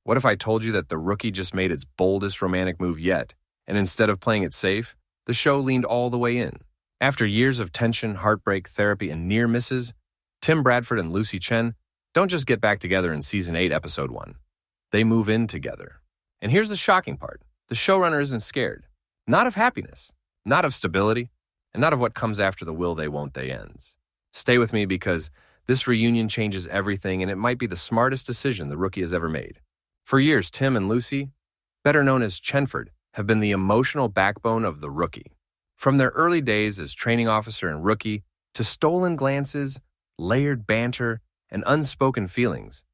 What if I told you that the rookie just made its boldest romantic move yet, and instead of playing it safe, the show leaned all the way in? After years of tension, heartbreak, therapy, and near misses, Tim Bradford and Lucy Chen don't just get back together in Season 8, Episode 1. They move in together. And here's the shocking part. The showrunner isn't scared. Not of happiness, not of stability, and not of what comes after the will they won't they ends. Stay with me because this reunion changes everything, and it might be the smartest decision the rookie has ever made. For years, Tim and Lucy, better known as Chenford, have been the emotional backbone of the rookie. From their early days as training officer and rookie to stolen glances, layered banter, and unspoken feelings,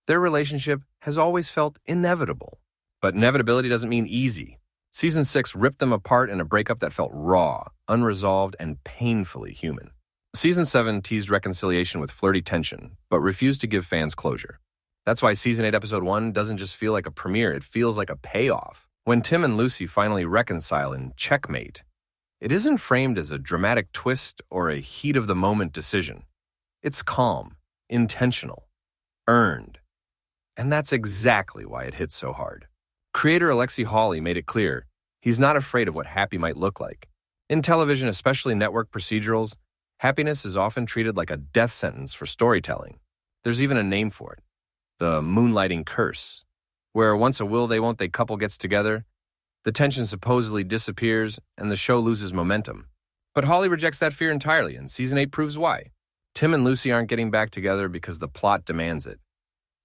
their relationship has always felt inevitable. But inevitability doesn't mean easy. Season 6 ripped them apart in a breakup that felt raw, unresolved, and painfully human. Season 7 teased reconciliation with flirty tension, but refused to give fans closure. That's why Season 8, Episode 1 doesn't just feel like a premiere, it feels like a payoff. When Tim and Lucy finally reconcile in Checkmate, it isn't framed as a dramatic twist or a heat-of-the-moment decision. It's calm, intentional, earned. And that's exactly why it hits so hard. Creator Alexi Hawley made it clear he's not afraid of what happy might look like. In television, especially network procedurals, happiness is often treated like a death sentence for storytelling. There's even a name for it, the moonlighting curse, where once a will they won't they couple gets together, the tension supposedly disappears and the show loses momentum. But Hawley rejects that fear entirely, and Season 8 proves why. Tim and Lucy aren't getting back together because the plot demands it.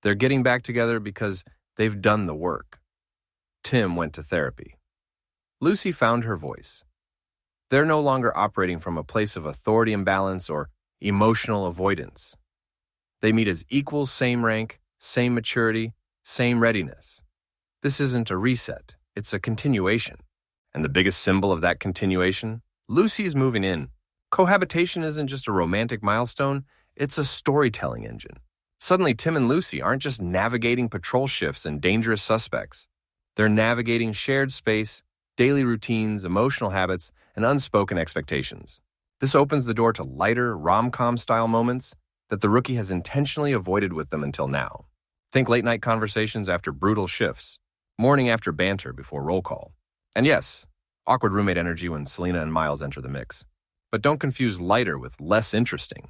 They're getting back together because they've done the work. Tim went to therapy. Lucy found her voice. They're no longer operating from a place of authority imbalance or emotional avoidance. They meet as equals, same rank, same maturity, same readiness. This isn't a reset, it's a continuation. And the biggest symbol of that continuation? Lucy is moving in. Cohabitation isn't just a romantic milestone, it's a storytelling engine. Suddenly, Tim and Lucy aren't just navigating patrol shifts and dangerous suspects. They're navigating shared space, daily routines, emotional habits, and unspoken expectations. This opens the door to lighter, rom-com-style moments that the rookie has intentionally avoided with them until now. Think late-night conversations after brutal shifts, morning after banter before roll call. And yes, awkward roommate energy when Selena and Miles enter the mix. But don't confuse lighter with less interesting.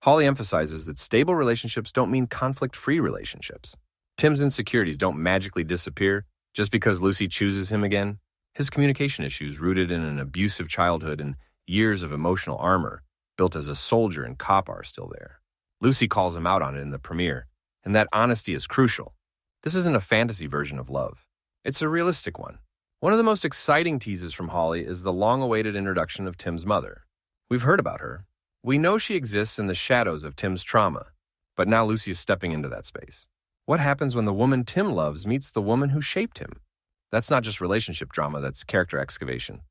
Hawley emphasizes that stable relationships don't mean conflict-free relationships. Tim's insecurities don't magically disappear just because Lucy chooses him again. His communication issues, rooted in an abusive childhood and years of emotional armor built as a soldier and cop, are still there. Lucy calls him out on it in the premiere, and that honesty is crucial. This isn't a fantasy version of love. It's a realistic one. One of the most exciting teases from Hawley is the long-awaited introduction of Tim's mother. We've heard about her. We know she exists in the shadows of Tim's trauma, but now Lucy is stepping into that space. What happens when the woman Tim loves meets the woman who shaped him? That's not just relationship drama, that's character excavation.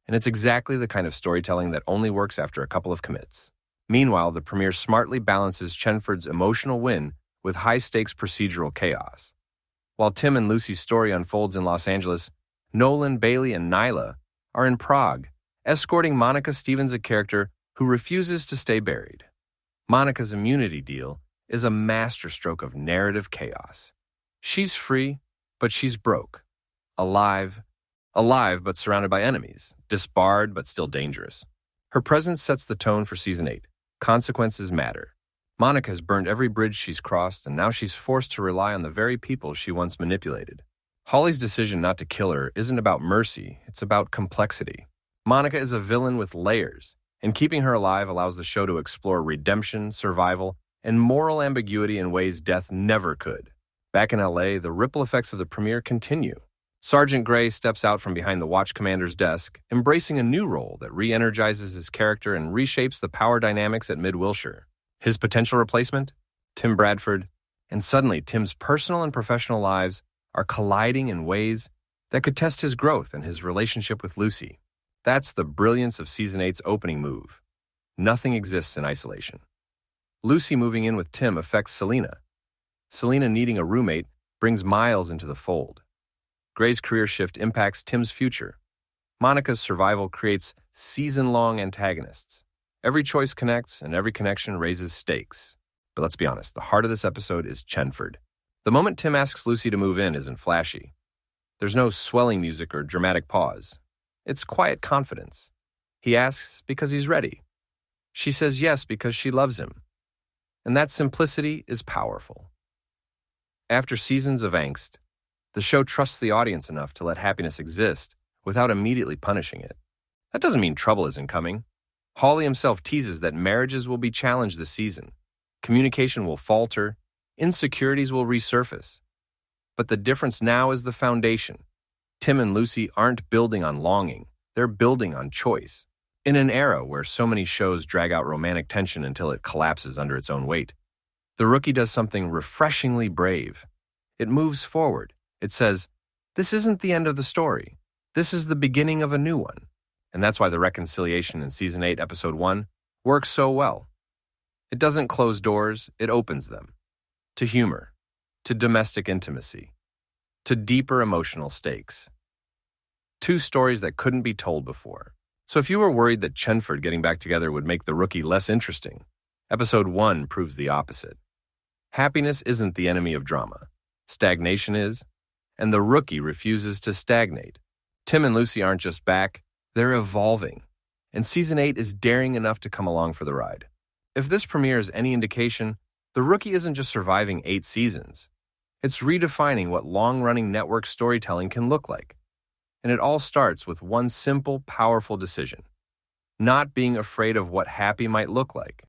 And it's exactly the kind of storytelling that only works after a couple of commits. Meanwhile, the premiere smartly balances Chenford's emotional win with high-stakes procedural chaos. While Tim and Lucy's story unfolds in Los Angeles, Nolan, Bailey, and Nyla are in Prague, escorting Monica Stevens, a character who refuses to stay buried. Monica's immunity deal is a masterstroke of narrative chaos. She's free, but she's broke. Alive but surrounded by enemies, disbarred but still dangerous. Her presence sets the tone for Season 8. Consequences matter. Monica has burned every bridge she's crossed, and now she's forced to rely on the very people she once manipulated. Hawley's decision not to kill her isn't about mercy, it's about complexity. Monica is a villain with layers, and keeping her alive allows the show to explore redemption, survival, and moral ambiguity in ways death never could. Back in LA, the ripple effects of the premiere continue. Sergeant Gray steps out from behind the watch commander's desk, embracing a new role that re-energizes his character and reshapes the power dynamics at Mid-Wilshire. His potential replacement? Tim Bradford. And suddenly, Tim's personal and professional lives are colliding in ways that could test his growth and his relationship with Lucy. That's the brilliance of Season 8's opening move. Nothing exists in isolation. Lucy moving in with Tim affects Selena. Selena needing a roommate brings Miles into the fold. Gray's career shift impacts Tim's future. Monica's survival creates season-long antagonists. Every choice connects, and every connection raises stakes. But let's be honest, the heart of this episode is Chenford. The moment Tim asks Lucy to move in isn't flashy. There's no swelling music or dramatic pause. It's quiet confidence. He asks because he's ready. She says yes because she loves him. And that simplicity is powerful. After seasons of angst, the show trusts the audience enough to let happiness exist without immediately punishing it. That doesn't mean trouble isn't coming. Hawley himself teases that marriages will be challenged this season. Communication will falter. Insecurities will resurface. But the difference now is the foundation. Tim and Lucy aren't building on longing. They're building on choice. In an era where so many shows drag out romantic tension until it collapses under its own weight, The Rookie does something refreshingly brave. It moves forward. It says, this isn't the end of the story. This is the beginning of a new one. And that's why the reconciliation in Season 8, Episode 1 works so well. It doesn't close doors, it opens them. To humor, to domestic intimacy, to deeper emotional stakes. Two stories that couldn't be told before. So if you were worried that Chenford getting back together would make The Rookie less interesting, Episode 1 proves the opposite. Happiness isn't the enemy of drama. Stagnation is, and The Rookie refuses to stagnate. Tim and Lucy aren't just back, they're evolving. And Season 8 is daring enough to come along for the ride. If this premiere is any indication, The Rookie isn't just surviving 8 seasons. It's redefining what long-running network storytelling can look like. And it all starts with one simple, powerful decision. Not being afraid of what happy might look like.